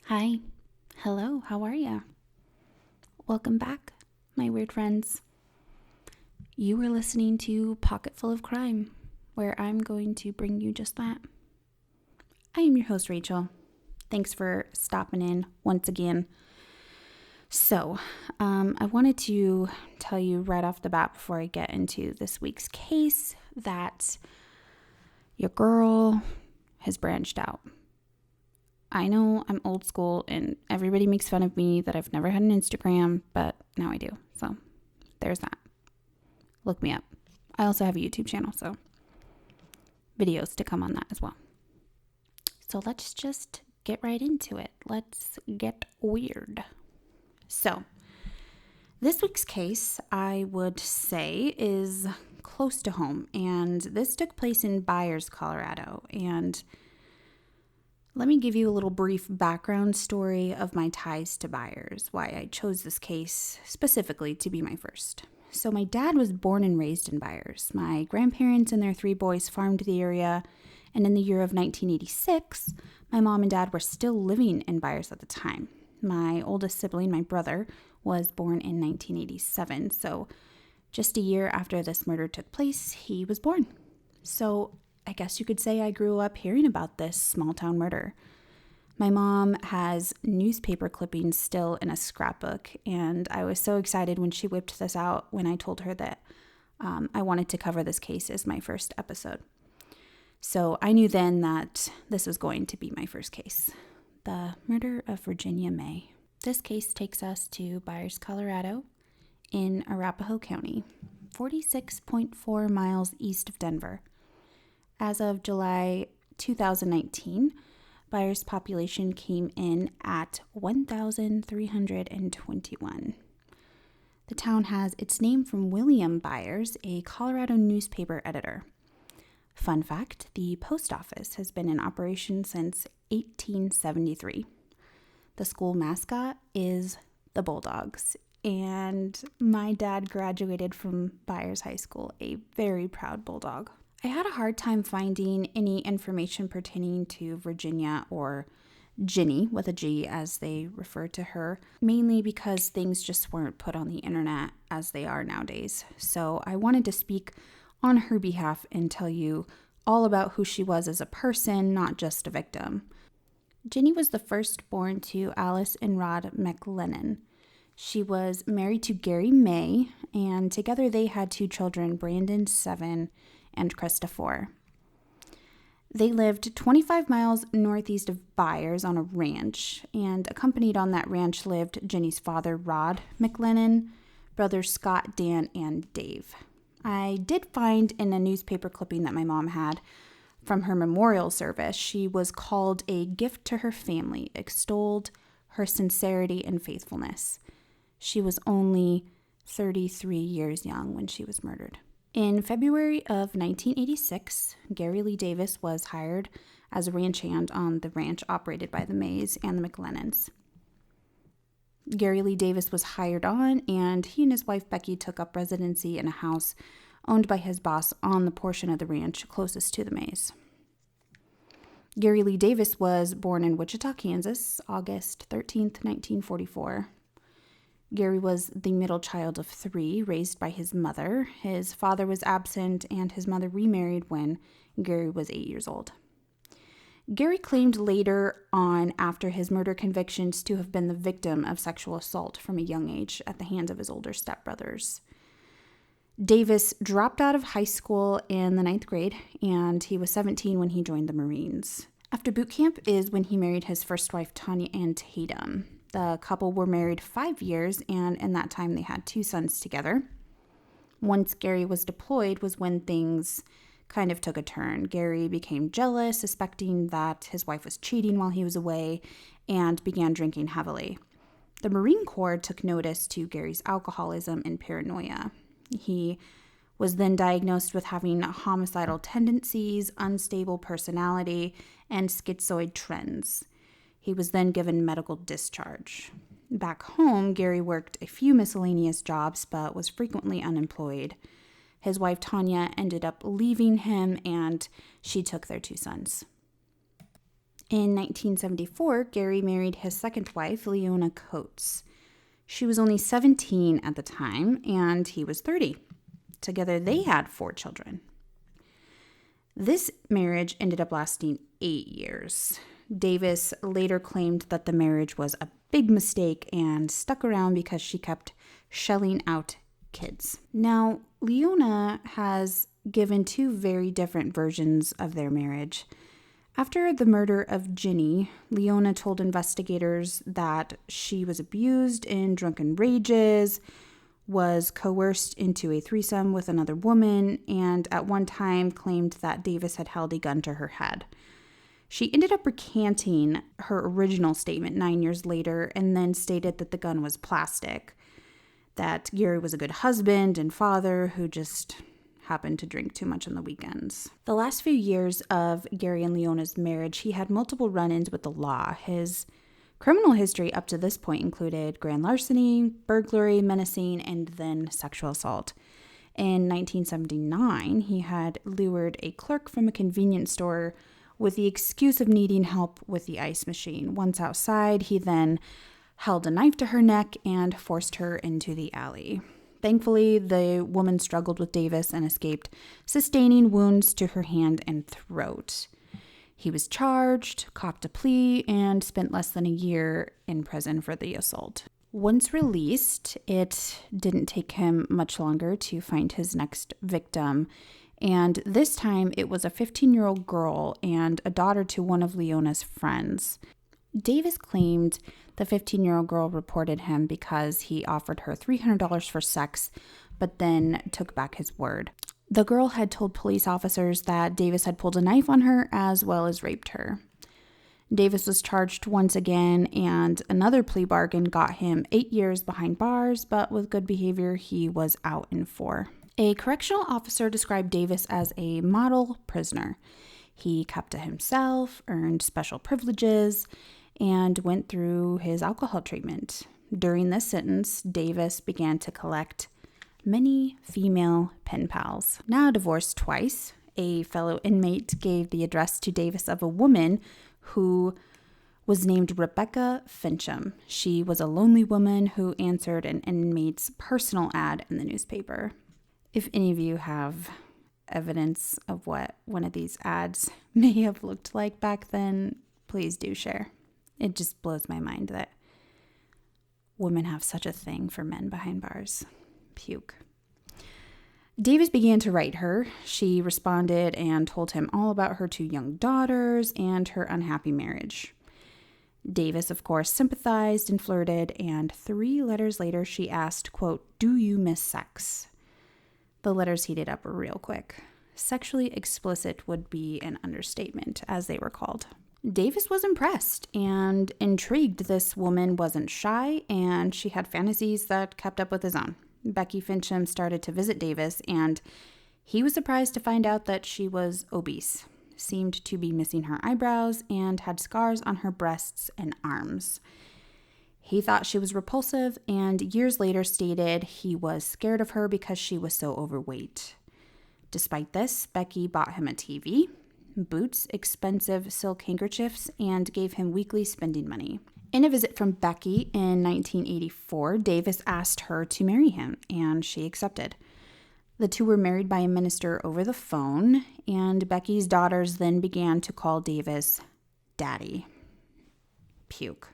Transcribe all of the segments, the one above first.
Hi. Hello. How are ya? Welcome back, my weird friends. You were listening to Pocketful of Crime, where I'm going to bring you just that. I am your host, Rachel. Thanks for stopping in once again. So, I wanted to tell you right off the bat before I get into this week's case that your girl has branched out. I know I'm old school and everybody makes fun of me that I've never had an Instagram, but now I do. So there's that. Look me up. I also have a YouTube channel, so videos to come on that as well. So let's just get right into it. Let's get weird. So this week's case, I would say, is close to home, and this took place in Byers, Colorado. And let me give you a little brief background story of my ties to Byers, why I chose this case specifically to be my first. So my dad was born and raised in Byers. My grandparents and their 3 boys farmed the area, and in the year of 1986, my mom and dad were still living in Byers at the time. My oldest sibling, my brother, was born in 1987, so just a year after this murder took place, he was born. So I guess you could say I grew up hearing about this small town murder. My mom has newspaper clippings still in a scrapbook, and I was so excited when she whipped this out when I told her that I wanted to cover this case as my first episode. So I knew then that this was going to be my first case, the murder of Virginia May. This case takes us to Byers, Colorado, in Arapahoe County, 46.4 miles east of Denver. As of July 2019, Byers' population came in at 1,321. The town has its name from William Byers, a Colorado newspaper editor. Fun fact, the post office has been in operation since 1873. The school mascot is the Bulldogs, and my dad graduated from Byers High School, a very proud Bulldog. I had a hard time finding any information pertaining to Virginia, or Ginny with a G as they refer to her, mainly because things just weren't put on the internet as they are nowadays. So I wanted to speak on her behalf and tell you all about who she was as a person, not just a victim. Ginny was the firstborn to Alice and Rod McLennan. She was married to Gary May, and together they had 2 children, Brandon, 7, and Krista, 4. They lived 25 miles northeast of Byers on a ranch, and accompanied on that ranch lived Ginny's father, Rod McLennan, brothers Scott, Dan, and Dave. I did find in a newspaper clipping that my mom had from her memorial service, she was called a gift to her family, extolled her sincerity and faithfulness. She was only 33 years young when she was murdered. In February of 1986, Gary Lee Davis was hired as a ranch hand on the ranch operated by the Mays and the McLennans. Gary Lee Davis was hired on, and he and his wife Becky took up residency in a house owned by his boss on the portion of the ranch closest to the Mays. Gary Lee Davis was born in Wichita, Kansas, August 13th, 1944. Gary was the middle child of 3, raised by his mother. His father was absent, and his mother remarried when Gary was 8 years old. Gary claimed later on, after his murder convictions, to have been the victim of sexual assault from a young age at the hands of his older stepbrothers. Davis dropped out of high school in the 9th grade, and he was 17 when he joined the Marines. After boot camp is when he married his first wife, Tanya Ann Tatum. The couple were married 5 years, and in that time they had 2 sons together. Once Gary was deployed was when things kind of took a turn. Gary became jealous, suspecting that his wife was cheating while he was away, and began drinking heavily. The Marine Corps took notice to Gary's alcoholism and paranoia. He was then diagnosed with having homicidal tendencies, unstable personality, and schizoid trends. He was then given medical discharge. Back home, Gary worked a few miscellaneous jobs but was frequently unemployed. His wife Tanya ended up leaving him, and she took their 2 sons. In 1974, Gary married his second wife, Leona Coates. She was only 17 at the time, and he was 30. Together, they had 4 children. This marriage ended up lasting 8 years. Davis later claimed that the marriage was a big mistake and stuck around because she kept shelling out kids. Now, Leona has given 2 very different versions of their marriage. After the murder of Ginny, Leona told investigators that she was abused in drunken rages, was coerced into a threesome with another woman, and at one time claimed that Davis had held a gun to her head. She ended up recanting her original statement 9 years later and then stated that the gun was plastic, that Gary was a good husband and father who just happened to drink too much on the weekends. The last few years of Gary and Leona's marriage, he had multiple run-ins with the law. His criminal history up to this point included grand larceny, burglary, menacing, and then sexual assault. In 1979, he had lured a clerk from a convenience store with the excuse of needing help with the ice machine. Once outside, he then held a knife to her neck and forced her into the alley. Thankfully, the woman struggled with Davis and escaped, sustaining wounds to her hand and throat. He was charged, copped a plea, and spent less than a year in prison for the assault. Once released, it didn't take him much longer to find his next victim, and this time it was a 15-year-old girl and a daughter to one of Leona's friends. Davis claimed the 15-year-old girl reported him because he offered her $300 for sex, but then took back his word. The girl had told police officers that Davis had pulled a knife on her as well as raped her. Davis was charged once again, and another plea bargain got him 8 years behind bars, but with good behavior, he was out in 4. A correctional officer described Davis as a model prisoner. He kept to himself, earned special privileges, and went through his alcohol treatment. During this sentence, Davis began to collect many female pen pals. Now divorced twice, a fellow inmate gave the address to Davis of a woman who was named Rebecca Fincham. She was a lonely woman who answered an inmate's personal ad in the newspaper. If any of you have evidence of what one of these ads may have looked like back then, please do share. It just blows my mind that women have such a thing for men behind bars. Puke. Davis began to write her. She responded and told him all about her 2 young daughters and her unhappy marriage. Davis, of course, sympathized and flirted, and 3 letters later she asked, quote, "Do you miss sex?" The letters heated up real quick. Sexually explicit would be an understatement, as they were called. Davis was impressed and intrigued. This woman wasn't shy, and she had fantasies that kept up with his own. Becky Fincham started to visit Davis, and he was surprised to find out that she was obese, seemed to be missing her eyebrows, and had scars on her breasts and arms. He thought she was repulsive, and years later stated he was scared of her because she was so overweight. Despite this, Becky bought him a TV, boots, expensive silk handkerchiefs, and gave him weekly spending money. In a visit from Becky in 1984, Davis asked her to marry him, and she accepted. The 2 were married by a minister over the phone, and Becky's daughters then began to call Davis Daddy. Puke.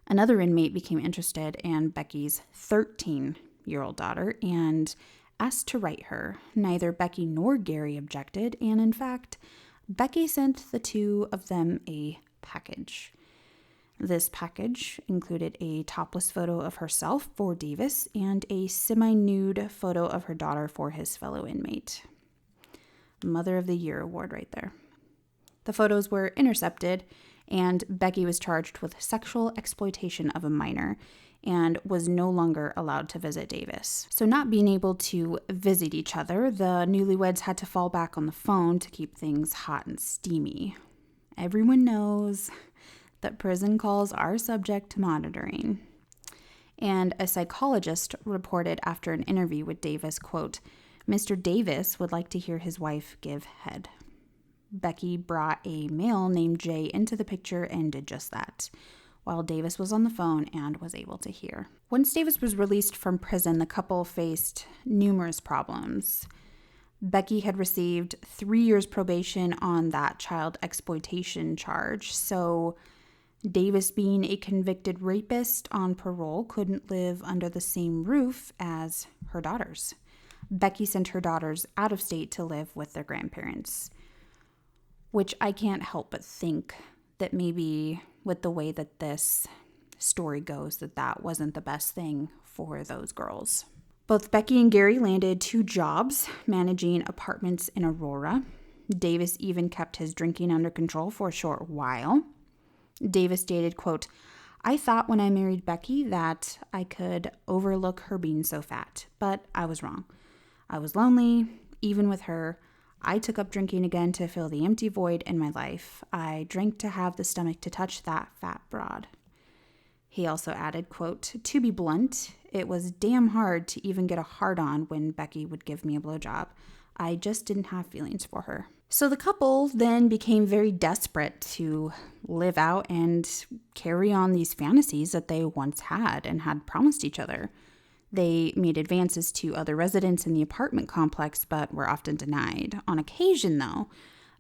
Another inmate became interested in Becky's 13-year-old daughter and asked to write her. Neither Becky nor Gary objected, and in fact, Becky sent the 2 of them a package. This package included a topless photo of herself for Davis and a semi-nude photo of her daughter for his fellow inmate. Mother of the Year award right there. The photos were intercepted, and Becky was charged with sexual exploitation of a minor and was no longer allowed to visit Davis. So not being able to visit each other, the newlyweds had to fall back on the phone to keep things hot and steamy. Everyone knows that prison calls are subject to monitoring. And a psychologist reported after an interview with Davis, quote, "Mr. Davis would like to hear his wife give head." Becky brought a male named Jay into the picture and did just that, while Davis was on the phone and was able to hear. Once Davis was released from prison, the couple faced numerous problems. Becky had received 3 years probation on that child exploitation charge, so Davis, being a convicted rapist on parole, couldn't live under the same roof as her daughters. Becky sent her daughters out of state to live with their grandparents, which I can't help but think that maybe with the way that this story goes, that wasn't the best thing for those girls. Both Becky and Gary landed 2 jobs managing apartments in Aurora. Davis even kept his drinking under control for a short while. Davis stated, quote, "I thought when I married Becky that I could overlook her being so fat, but I was wrong. I was lonely, even with her. I took up drinking again to fill the empty void in my life. I drank to have the stomach to touch that fat broad." He also added, quote, "To be blunt, it was damn hard to even get a hard-on when Becky would give me a blowjob. I just didn't have feelings for her." So the couple then became very desperate to live out and carry on these fantasies that they once had and had promised each other. They made advances to other residents in the apartment complex, but were often denied. On occasion, though,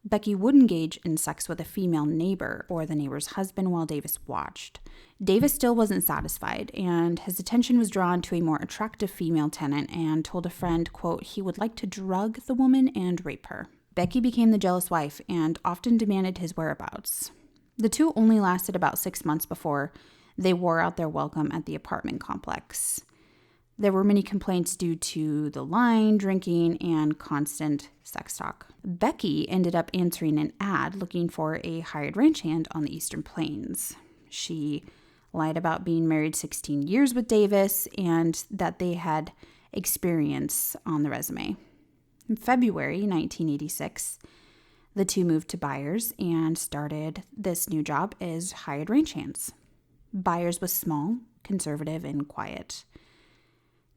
Becky would engage in sex with a female neighbor or the neighbor's husband while Davis watched. Davis still wasn't satisfied, and his attention was drawn to a more attractive female tenant and told a friend, quote, he would like to drug the woman and rape her. Becky became the jealous wife and often demanded his whereabouts. The two only lasted about 6 months before they wore out their welcome at the apartment complex. There were many complaints due to the line, drinking, and constant sex talk. Becky ended up answering an ad looking for a hired ranch hand on the Eastern Plains. She lied about being married 16 years with Davis and that they had experience on the resume. In February 1986, the two moved to Byers and started this new job as hired ranch hands. Byers was small, conservative, and quiet.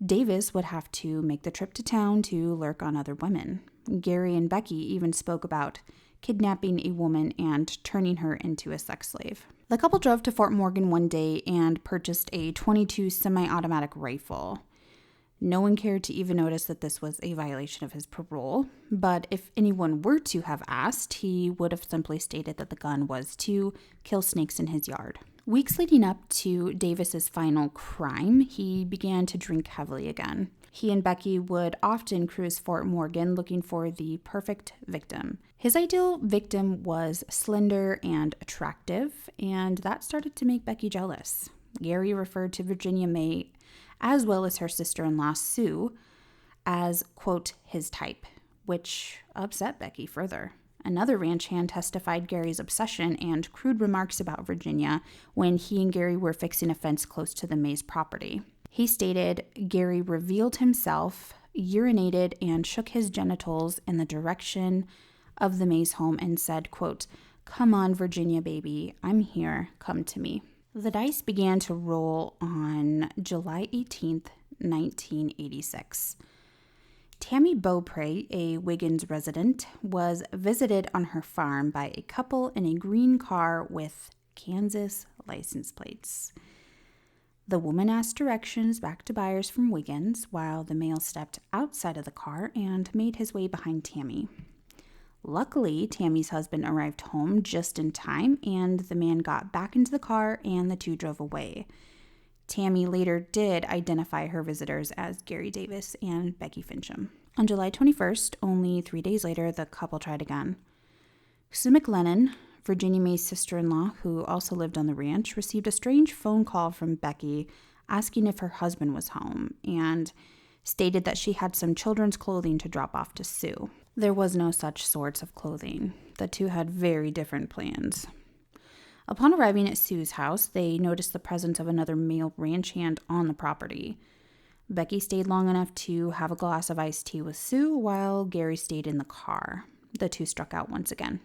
Davis would have to make the trip to town to lurk on other women. Gary and Becky even spoke about kidnapping a woman and turning her into a sex slave. The couple drove to Fort Morgan one day and purchased a .22 semi-automatic rifle. No one cared to even notice that this was a violation of his parole, but if anyone were to have asked, he would have simply stated that the gun was to kill snakes in his yard. Weeks leading up to Davis's final crime, he began to drink heavily again. He and Becky would often cruise Fort Morgan looking for the perfect victim. His ideal victim was slender and attractive, and that started to make Becky jealous. Gary referred to Virginia May, as well as her sister-in-law Sue, as, quote, his type, which upset Becky further. Another ranch hand testified Gary's obsession and crude remarks about Virginia when he and Gary were fixing a fence close to the Mays property. He stated Gary revealed himself, urinated, and shook his genitals in the direction of the Mays home and said, quote, "Come on, Virginia baby, I'm here, come to me." The dice began to roll on July 18th, 1986. Tammy Beaupre, a Wiggins resident, was visited on her farm by a couple in a green car with Kansas license plates. The woman asked directions back to Byers from Wiggins, while the male stepped outside of the car and made his way behind Tammy. Luckily, Tammy's husband arrived home just in time, and the man got back into the car and the two drove away. Tammy later did identify her visitors as Gary Davis and Becky Fincham. On July 21st, only 3 days later, the couple tried again. Sue McLennan, Virginia May's sister-in-law, who also lived on the ranch, received a strange phone call from Becky asking if her husband was home and stated that she had some children's clothing to drop off to Sue. There was no such sorts of clothing. The two had very different plans. Upon arriving at Sue's house, they noticed the presence of another male ranch hand on the property. Becky stayed long enough to have a glass of iced tea with Sue, while Gary stayed in the car. The two struck out once again.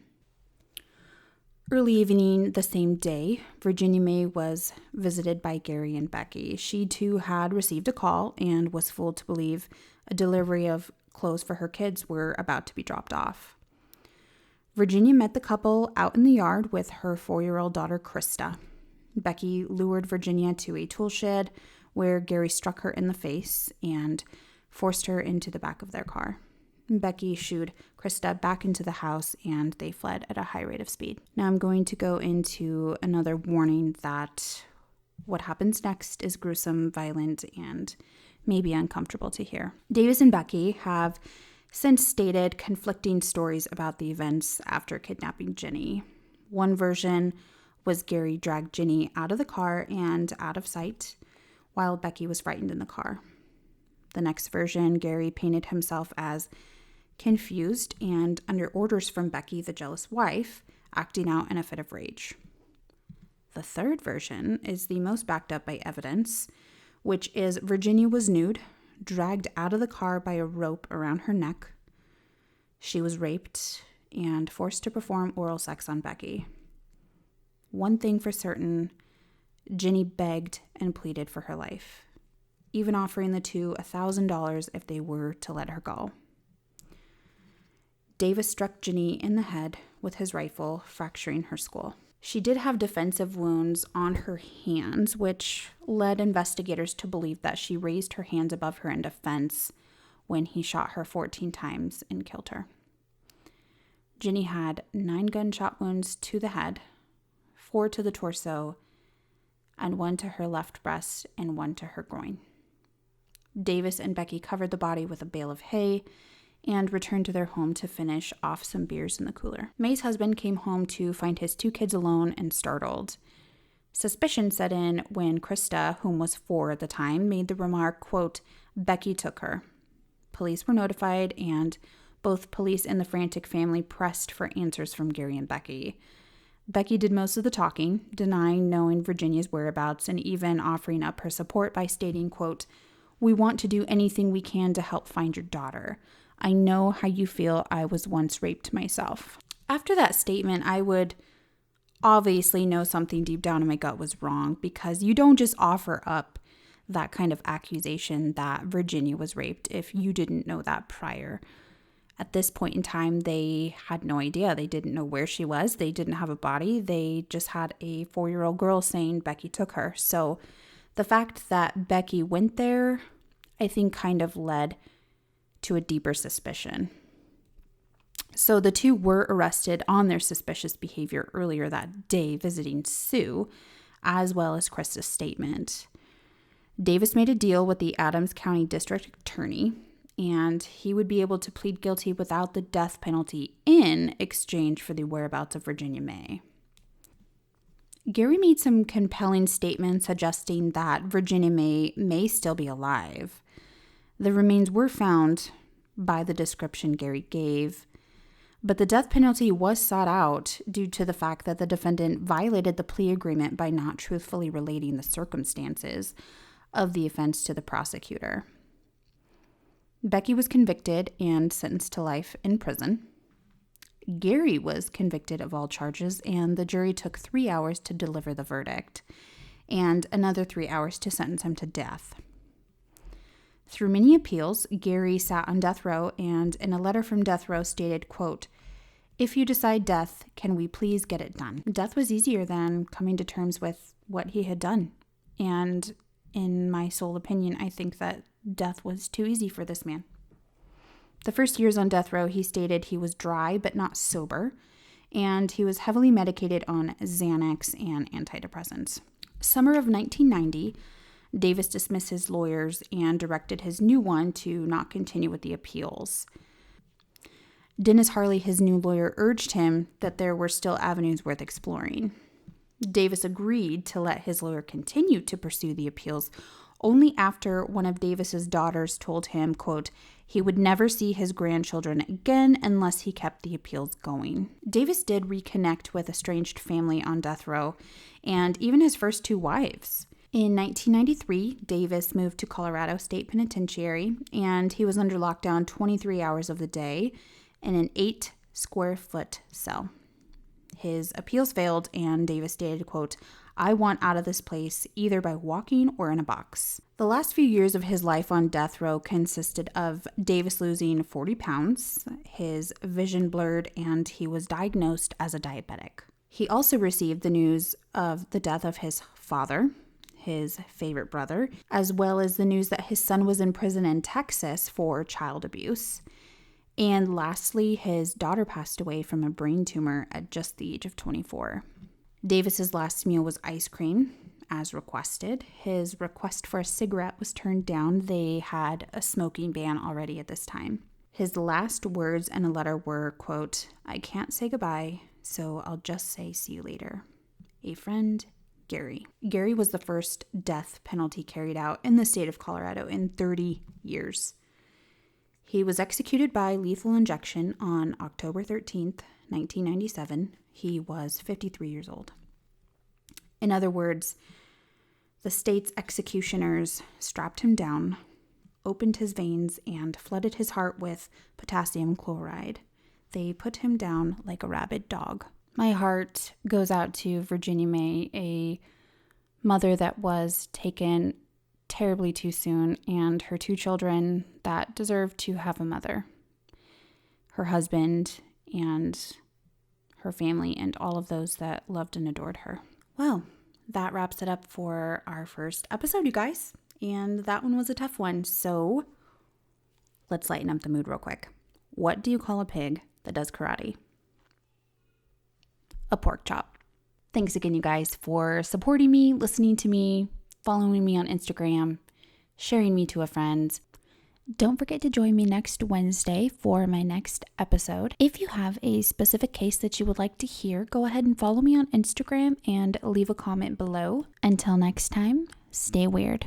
Early evening the same day, Virginia May was visited by Gary and Becky. She too had received a call and was fooled to believe a delivery of clothes for her kids were about to be dropped off. Virginia met the couple out in the yard with her 4-year-old daughter, Krista. Becky lured Virginia to a tool shed where Gary struck her in the face and forced her into the back of their car. Becky shooed Krista back into the house and they fled at a high rate of speed. Now I'm going to go into another warning that what happens next is gruesome, violent, and maybe uncomfortable to hear. Davis and Becky have since stated conflicting stories about the events after kidnapping Ginny. One version was Gary dragged Ginny out of the car and out of sight while Becky was frightened in the car. The next version, Gary painted himself as confused and under orders from Becky, the jealous wife, acting out in a fit of rage. The third version is the most backed up by evidence, which is Virginia was nude, dragged out of the car by a rope around her neck. She was raped and forced to perform oral sex on Becky. One thing for certain, Ginny begged and pleaded for her life, even offering the two $1,000 if they were to let her go. Davis struck Ginny in the head with his rifle, fracturing her skull. She did have defensive wounds on her hands, which led investigators to believe that she raised her hands above her in defense when he shot her 14 times and killed her. Ginny had 9 gunshot wounds to the head, 4 to the torso, and 1 to her left breast and 1 to her groin. Davis and Becky covered the body with a bale of hay and returned to their home to finish off some beers in the cooler. May's husband came home to find his 2 kids alone and startled. Suspicion set in when Krista, whom was 4 at the time, made the remark, quote, "Becky took her." Police were notified, and both police and the frantic family pressed for answers from Gary and Becky. Becky did most of the talking, denying knowing Virginia's whereabouts and even offering up her support by stating, quote, "We want to do anything we can to help find your daughter. I know how you feel. I was once raped myself." After that statement, I would obviously know something deep down in my gut was wrong, because you don't just offer up that kind of accusation that Virginia was raped if you didn't know that prior. At this point in time, they had no idea. They didn't know where she was. They didn't have a body. They just had a 4-year-old girl saying Becky took her. So the fact that Becky went there, I think, kind of led to a deeper suspicion. So the two were arrested on their suspicious behavior earlier that day visiting Sue, as well as Krista's statement. Davis made a deal with the Adams County District Attorney, and he would be able to plead guilty without the death penalty in exchange for the whereabouts of Virginia May. Gary made some compelling statements suggesting that Virginia may still be alive. The remains were found by the description Gary gave, but the death penalty was sought out due to the fact that the defendant violated the plea agreement by not truthfully relating the circumstances of the offense to the prosecutor. Becky was convicted and sentenced to life in prison. Gary was convicted of all charges, and the jury took 3 hours to deliver the verdict, and another 3 hours to sentence him to death. Through many appeals, Gary sat on death row, and in a letter from death row stated, quote, "If you decide death, can we please get it done?" Death was easier than coming to terms with what he had done. And in my sole opinion, I think that death was too easy for this man. The first years on death row, he stated he was dry but not sober, and he was heavily medicated on Xanax and antidepressants. Summer of 1990, Davis dismissed his lawyers and directed his new one to not continue with the appeals. Dennis Harley, his new lawyer, urged him that there were still avenues worth exploring. Davis agreed to let his lawyer continue to pursue the appeals only after one of Davis's daughters told him, quote, he would never see his grandchildren again unless he kept the appeals going. Davis did reconnect with estranged family on death row and even his first 2 wives. In 1993, Davis moved to Colorado State Penitentiary, and he was under lockdown 23 hours of the day in an 8-square-foot cell. his appeals failed, and Davis stated, quote, "I want out of this place either by walking or in a box." The last few years of his life on death row consisted of Davis losing 40 pounds, his vision blurred, and he was diagnosed as a diabetic. He also received the news of the death of his father, his favorite brother, as well as the news that his son was in prison in Texas for child abuse. And lastly, his daughter passed away from a brain tumor at just the age of 24. Davis's last meal was ice cream, as requested. His request for a cigarette was turned down. They had a smoking ban already at this time. His last words in a letter were, quote, "I can't say goodbye, so I'll just say see you later. A friend, Gary." Gary was the first death penalty carried out in the state of Colorado in 30 years. He was executed by lethal injection on October 13th, 1997. He was 53 years old. In other words, the state's executioners strapped him down, opened his veins, and flooded his heart with potassium chloride. They put him down like a rabid dog. My heart goes out to Virginia May, a mother that was taken terribly too soon, and her 2 children that deserved to have a mother. Her husband and her family and all of those that loved and adored her. Well, that wraps it up for our first episode, you guys. And that one was a tough one, so let's lighten up the mood real quick. What do you call a pig that does karate? A pork chop. Thanks again, you guys, for supporting me, listening to me, following me on Instagram, sharing me to a friend. Don't forget to join me next Wednesday for my next episode. If you have a specific case that you would like to hear, go ahead and follow me on Instagram and leave a comment below. Until next time, stay weird.